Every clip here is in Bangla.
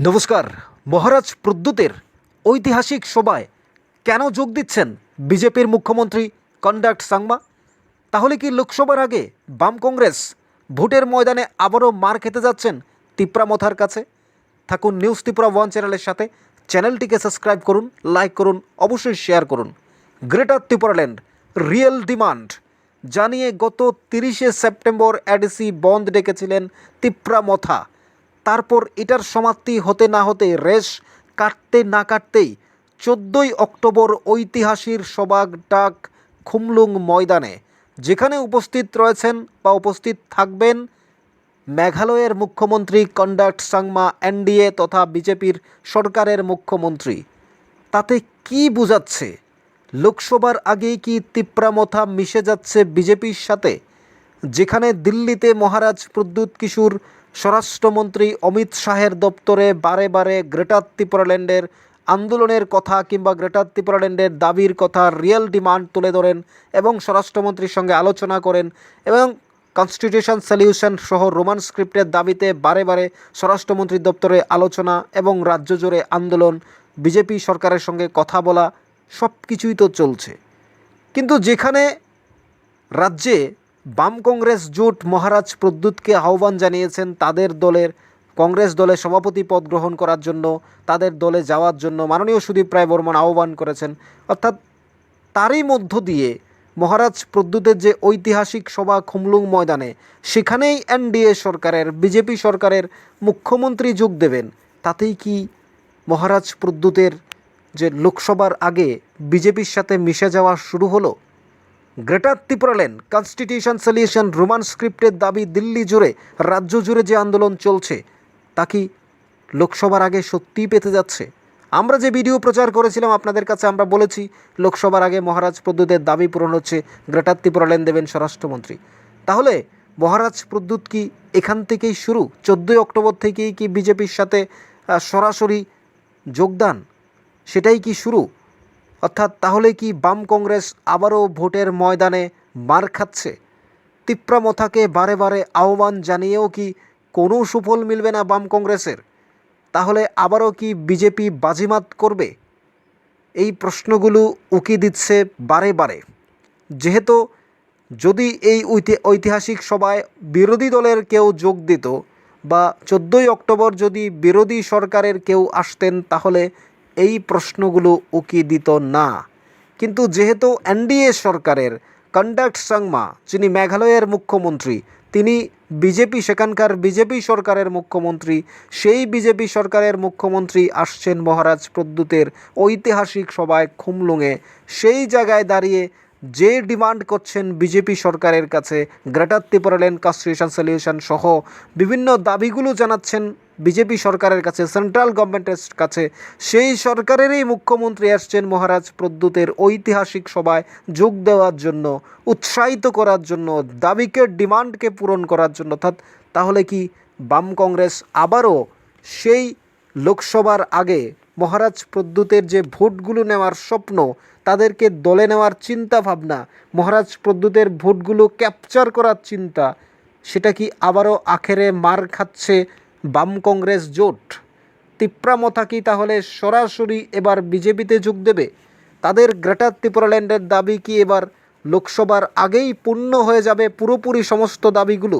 নমস্কার। মহারাজ প্রদ্যুতের ঐতিহাসিক সভায় কেন যোগ দিচ্ছেন বিজেপির মুখ্যমন্ত্রী কনডাক্ট সাংমা? তাহলে কি লোকসভার আগে বাম কংগ্রেস ভোটের ময়দানে আবারও মার খেতে যাচ্ছেন তিপ্রামথার কাছে? থাকুন নিউজ ত্রিপুরা ওয়ান চ্যানেলের সাথে। চ্যানেলটিকে সাবস্ক্রাইব করুন, লাইক করুন, অবশ্যই শেয়ার করুন। গ্রেটার ত্রিপুরাল্যান্ড রিয়েল ডিমান্ড জানিয়ে গত 30শে সেপ্টেম্বর এডিসি বন্ধ ডেকেছিলেন তিপ্রামথা। তারপর এটার সমাপ্তি হতে না হতে রেশ কাটতে না কাটতেই 14ই অক্টোবর ঐতিহাসিক সভা ডাক খুমলুং ময়দানে, যেখানে উপস্থিত রয়েছেন বা উপস্থিত থাকবেন মেঘালয়ের মুখ্যমন্ত্রী কনডাক্ট সাংমা, এনডিএ তথা বিজেপির সরকারের মুখ্যমন্ত্রী। তাতে কি বোঝাচ্ছে? লোকসভার আগেই কি তিপ্রামথা মিশে যাচ্ছে বিজেপির সাথে? যেখানে দিল্লিতে মহারাজ প্রদ্যুৎ কিশোর স্বরাষ্ট্রমন্ত্রী অমিত শাহের দপ্তরে বারে বারে গ্রেটার ত্রিপুরাল্যান্ডের আন্দোলনের কথা কিংবা গ্রেটার ত্রিপুরাল্যান্ডের দাবির কথা, রিয়েল ডিমান্ড তুলে ধরেন এবং স্বরাষ্ট্রমন্ত্রীর সঙ্গে আলোচনা করেন এবং কনস্টিটিউশন সলিউশন সহ রোমান স্ক্রিপ্টের দাবিতে বারে বারে স্বরাষ্ট্রমন্ত্রীর দপ্তরে আলোচনা এবং রাজ্য জুড়ে আন্দোলন, বিজেপি সরকারের সঙ্গে কথা বলা, সব কিছুই তো চলছে। কিন্তু যেখানে রাজ্যে বাম কংগ্রেস জোট মহারাজ প্রদ্যুৎকে আহ্বান জানিয়েছেন তাদের দলের কংগ্রেস দলে সভাপতি পদ গ্রহণ করার জন্য, তাদের দলে যাওয়ার জন্য মাননীয় সুদীপ রায় বর্মন আহ্বান করেছেন। অর্থাৎ তারই মধ্য দিয়ে মহারাজ প্রদ্যুতের যে ঐতিহাসিক সভা খুমলুং ময়দানে, সেখানেই এনডিএ সরকারের বিজেপি সরকারের মুখ্যমন্ত্রী যোগ দেবেন। তাতেই কি মহারাজ প্রদ্যুতের যে লোকসভার আগে বিজেপির সাথে মিশে যাওয়া শুরু হলো? Greater Tripuraland constitution solution Roman স্ক্রিপ্টের দাবি দিল্লি জুড়ে, রাজ্য জুড়ে যে আন্দোলন চলছে, তা কি লোকসভার আগে সত্যিই পেতে যাচ্ছে? আমরা যে ভিডিও প্রচার করেছিলাম আপনাদের কাছে, আমরা বলেছি লোকসভার আগে মহারাজ প্রদ্যুতের দাবি পূরণ হচ্ছে, গ্রেটার ত্রিপুরাল্যান্ড দেবেন স্বরাষ্ট্রমন্ত্রী। তাহলে মহারাজ প্রদ্যুৎ কি এখান থেকেই শুরু? 14ই অক্টোবর থেকেই কি বিজেপির সাথে সরাসরি যোগদান, সেটাই কি শুরু? অর্থাৎ তাহলে কি বাম কংগ্রেস আবারও ভোটের ময়দানে মার খাচ্ছে? তিপ্রামথাকে বারে বারে আহ্বান জানিয়েও কি কোনো সুফল মিলবে না বাম কংগ্রেসের? তাহলে আবারও কি বিজেপি বাজিমাত করবে? এই প্রশ্নগুলো উকি দিচ্ছে বারে বারে। যেহেতু যদি এই ঐতিহাসিক সভায় বিরোধী দলের কেউ যোগ দিত বা 14ই অক্টোবর যদি বিরোধী সরকারের কেউ আসতেন, তাহলে এই প্রশ্নগুলো উকি দিত না। কিন্তু যেহেতু এনডিএ সরকারের কনডাক্ট সাংমা, যিনি মেঘালয়ের মুখ্যমন্ত্রী, তিনি বিজেপি, সেখানকার বিজেপি সরকারের মুখ্যমন্ত্রী, সেই বিজেপি সরকারের মুখ্যমন্ত্রী আসছেন মহারাজ প্রদ্যুতের ঐতিহাসিক সভায় খুমলুঙে। সেই জায়গায় দাঁড়িয়ে যে ডিমান্ড করছেন বিজেপি সরকারের কাছে, গ্রেটার ত্রিপুরাল্যান্ড কনস্টিটিউশন সলিউশন সহ বিভিন্ন দাবিগুলো জানাচ্ছেন বিজেপি সরকারের কাছে, সেন্ট্রাল গভর্নমেন্টের কাছে, সেই সরকারেরই মুখ্যমন্ত্রী আসছেন মহারাজ প্রদ্যুতের ঐতিহাসিক সভায় যোগ দেওয়ার জন্য, উৎসাহিত করার জন্য, দাবিকে ডিমান্ডকে পূরণ করার জন্য। অর্থাৎ তাহলে কি বাম কংগ্রেস আবারও সেই লোকসভার আগে মহারাজ প্রদ্যুতের যে ভোটগুলো নেওয়ার স্বপ্ন, তাদেরকে দলে নেওয়ার চিন্তা ভাবনা, মহারাজ প্রদ্যুতের ভোটগুলো ক্যাপচার করার চিন্তা, সেটা কি আবারও আখেরে মার খাচ্ছে বাম কংগ্রেস জোট? তিপ্রামথা কি তাহলে সরাসরি এবার বিজেপিতে যোগ দেবে? তাদের গ্রেটার ত্রিপুরাল্যান্ডের দাবি কি এবার লোকসভার আগেই পূর্ণ হয়ে যাবে পুরোপুরি সমস্ত দাবিগুলো?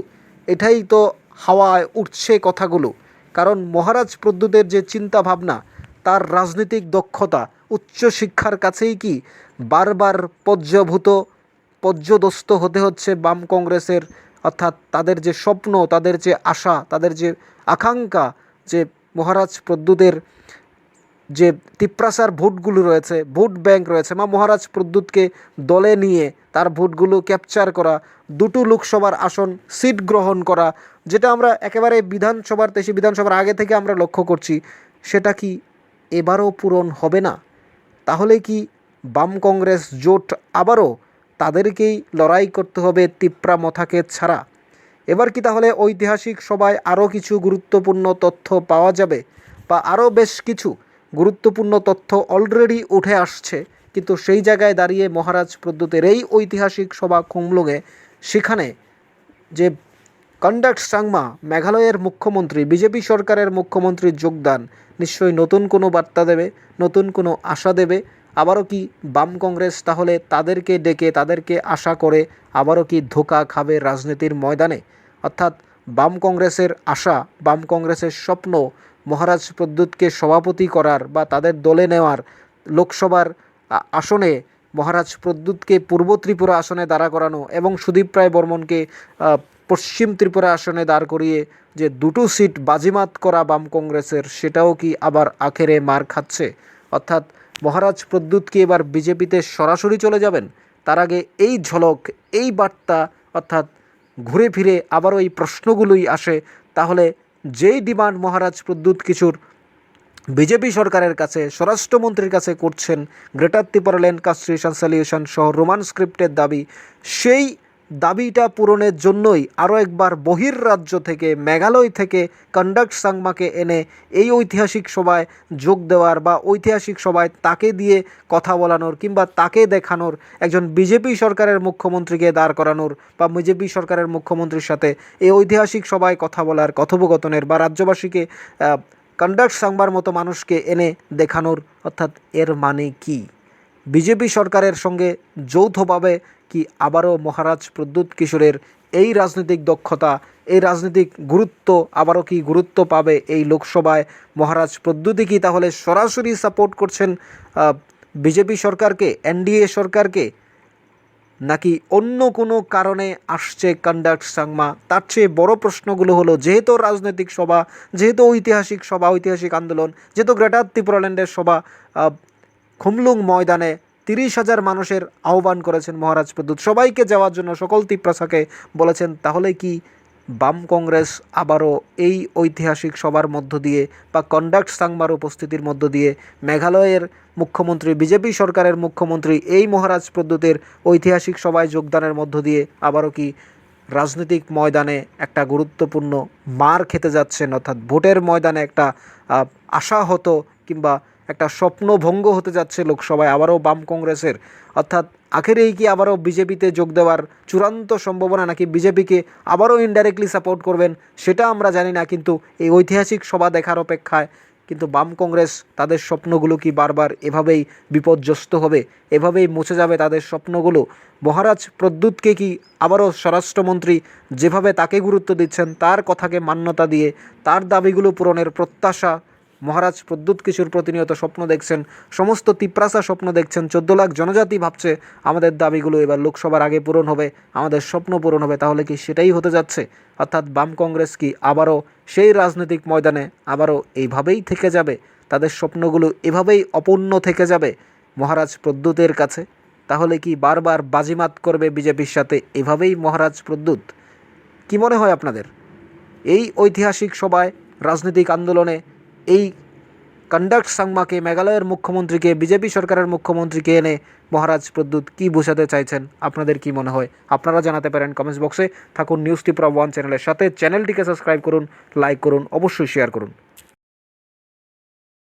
এটাই তো হাওয়ায় উঠছে কথাগুলো। কারণ মহারাজ প্রদ্যুতের যে চিন্তা ভাবনা, তার রাজনৈতিক দক্ষতা, উচ্চশিক্ষার কাছেই কি বারবার পর্যদস্ত হতে হচ্ছে বাম কংগ্রেসের? অর্থাৎ তাদের যে স্বপ্ন, তাদের যে আশা, তাদের যে আকাঙ্ক্ষা, যে মহারাজ প্রদ্যুতের যে তিপ্রাসার ভোটগুলো রয়েছে, ভোট ব্যাংক রয়েছে, বা মহারাজ প্রদ্যুৎকে দলে নিয়ে তার ভোটগুলো ক্যাপচার করা, দুটো লোকসভার আসন সিট গ্রহণ করা, যেটা আমরা একেবারে বিধানসভার আগে থেকে আমরা লক্ষ্য করছি, সেটা কি এবারও পূরণ হবে না? তাহলে কি বাম কংগ্রেস জোট আবারও তাদেরকেই লড়াই করতে হবে তিপ্রামথাকে ছাড়া? এবার কি তাহলে ঐতিহাসিক সভায় আরও কিছু গুরুত্বপূর্ণ তথ্য পাওয়া যাবে, বা আরও বেশ কিছু গুরুত্বপূর্ণ তথ্য অলরেডি উঠে আসছে? কিন্তু সেই জায়গায় দাঁড়িয়ে মহারাজ প্রদ্যুতের এই ঐতিহাসিক সভা খুমলুঙে, সেখানে যে কন্ডাক্ট সাংমা মেঘালয়ের মুখ্যমন্ত্রী, বিজেপি সরকারের মুখ্যমন্ত্রীর যোগদান নিশ্চয়ই নতুন কোনো বার্তা দেবে, নতুন কোনো আশা দেবে। আবারও কি বাম কংগ্রেস তাহলে তাদেরকে ডেকে তাদেরকে আশা করে আবারও কি ধোঁকা খাবে রাজনীতির ময়দানে? অর্থাৎ বাম কংগ্রেসের আশা, বাম কংগ্রেসের স্বপ্ন মহারাজ প্রদ্যুৎকে সভাপতি করার বা তাদের দলে নেওয়ার, লোকসভার আসনে মহারাজ প্রদ্যুৎকে পূর্ব ত্রিপুরা আসনে দাঁড়া করানো এবং সুদীপ রায় বর্মনকে পশ্চিম ত্রিপুরা আসনে দাঁড় করিয়ে যে দুটো সিট বাজিমাত করা বাম কংগ্রেসের, সেটাও কি আবার আখেরে মার খাচ্ছে? অর্থাৎ মহারাজ প্রদ্যুৎ কি এবার বিজেপিতে সরাসরি চলে যাবেন? তার আগে এই ঝলক, এই বার্তা, অর্থাৎ ঘুরে ফিরে আবারও এই প্রশ্নগুলোই আসে। তাহলে যেই ডিমান্ড মহারাজ প্রদ্যুৎ কিশোর বিজেপি সরকারের কাছে, স্বরাষ্ট্রমন্ত্রীর কাছে করছেন, greater Tripura land caste reconciliation সহ রোমান স্ক্রিপ্টের দাবি, সেই দাবিটা পূরণের জন্যই আরও একবার বহির্রাজ্য থেকে, মেঘালয় থেকে কন্ডাক্ট সাংমাকে এনে এই ঐতিহাসিক সভায় যোগ দেওয়ার বা ঐতিহাসিক সভায় তাকে দিয়ে কথা বলানোর কিংবা তাকে দেখানোর, একজন বিজেপি সরকারের মুখ্যমন্ত্রীকে দাঁড় করানোর বা বিজেপি সরকারের মুখ্যমন্ত্রীর সাথে এই ঐতিহাসিক সভায় কথা বলার, কথোপকথনের বা রাজ্যবাসীকে কন্ডাক্ট সাংবার মতো মানুষকে এনে দেখানোর। অর্থাৎ এর মানে কি? বিজেপি সরকারের সঙ্গে যৌথভাবে কি আবারও মহারাজ প্রদ্যুৎ কিশোরের এই রাজনৈতিক দক্ষতা, এই রাজনৈতিক গুরুত্ব আবারও কি গুরুত্ব পাবে এই লোকসভায়? মহারাজ প্রদ্যুৎই কি তাহলে সরাসরি সাপোর্ট করছেন বিজেপি সরকারকে, এনডিএ সরকারকে, নাকি অন্য কোনো কারণে আসছে কন্ডাক্ট সাংমা? তার চেয়ে বড় প্রশ্নগুলো হলো, যেহেতু রাজনৈতিক সভা, যেহেতু ঐতিহাসিক সভা, ঐতিহাসিক আন্দোলন, যেহেতু গ্রেটার ত্রিপুরাল্যান্ডের সভা, খুমলুং ময়দানে 30,000 মানুষের আহ্বান করেছেন মহারাজ প্রদ্যুৎ, সবাইকে যাওয়ার জন্য সকল ত্রিপ্রাসাকে বলেছেন। তাহলে কি বাম কংগ্রেস আবারও এই ঐতিহাসিক সভার মধ্য দিয়ে বা কন্ডাক্ট সাংমার উপস্থিতির মধ্য দিয়ে মেঘালয়ের মুখ্যমন্ত্রী, বিজেপি সরকারের মুখ্যমন্ত্রী এই মহারাজ প্রদ্যুতের ঐতিহাসিক সভায় যোগদানের মধ্য দিয়ে আবারও কি রাজনৈতিক ময়দানে একটা গুরুত্বপূর্ণ মার খেতে যাচ্ছেন? অর্থাৎ ভোটের ময়দানে একটা আশাহত কিংবা একটা স্বপ্নভঙ্গ হতে যাচ্ছে লোকসভায় আবারও বাম কংগ্রেসের। অর্থাৎ আখেরেই কি আবারও বিজেপিতে যোগ দেওয়ার চূড়ান্ত সম্ভাবনা, নাকি বিজেপিকে আবারও ইনডাইরেক্টলি সাপোর্ট করবেন সেটা আমরা জানি না, কিন্তু এই ঐতিহাসিক সভা দেখার অপেক্ষায়। কিন্তু বাম কংগ্রেস তাদের স্বপ্নগুলো কি বারবার এভাবেই বিপর্যস্ত হবে, এভাবেই মুছে যাবে তাদের স্বপ্নগুলো? মহারাজ প্রদ্যুৎকে কি আবারও স্বরাষ্ট্রমন্ত্রী যেভাবে তাকে গুরুত্ব দিচ্ছেন, তার কথাকে মান্যতা দিয়ে তার দাবিগুলো পূরণের প্রত্যাশা মহারাজ প্রদ্যুৎ কিশোর প্রতিনিয়ত স্বপ্ন দেখছেন, সমস্ত তিপ্রাসা স্বপ্ন দেখছেন, 14 লাখ জনজাতি ভাবছে আমাদের দাবিগুলো এবার লোকসভার আগে পূরণ হবে, আমাদের স্বপ্ন পূরণ হবে? তাহলে কি সেটাই হতে যাচ্ছে? অর্থাৎ বাম কংগ্রেস কি আবারও সেই রাজনৈতিক ময়দানে আবারও এইভাবেই থেকে যাবে, তাদের স্বপ্নগুলো এভাবেই অপূর্ণ থেকে যাবে মহারাজ প্রদ্যুতের কাছে? তাহলে কি বারবার বাজিমাত করবে বিজেপির সাথে এভাবেই মহারাজ প্রদ্যুৎ? কি মনে হয় আপনাদের? এই ঐতিহাসিক সভায়, রাজনৈতিক আন্দোলনে এই কন্ডাক্ট সাংমাকে, মেঘালয়ের মুখ্যমন্ত্রীকে, বিজেপি সরকারের মুখ্যমন্ত্রীকে এনে মহারাজ প্রদ্যুৎ কী বোঝাতে চাইছেন? আপনাদের কি মনে হয়? আপনারা জানাতে পারেন কমেন্টস বক্সে। থাকুন নিউজ ত্রিপুরা 1 চ্যানেলের সাথে। চ্যানেলটিকে সাবস্ক্রাইব করুন, লাইক করুন, অবশ্যই শেয়ার করুন।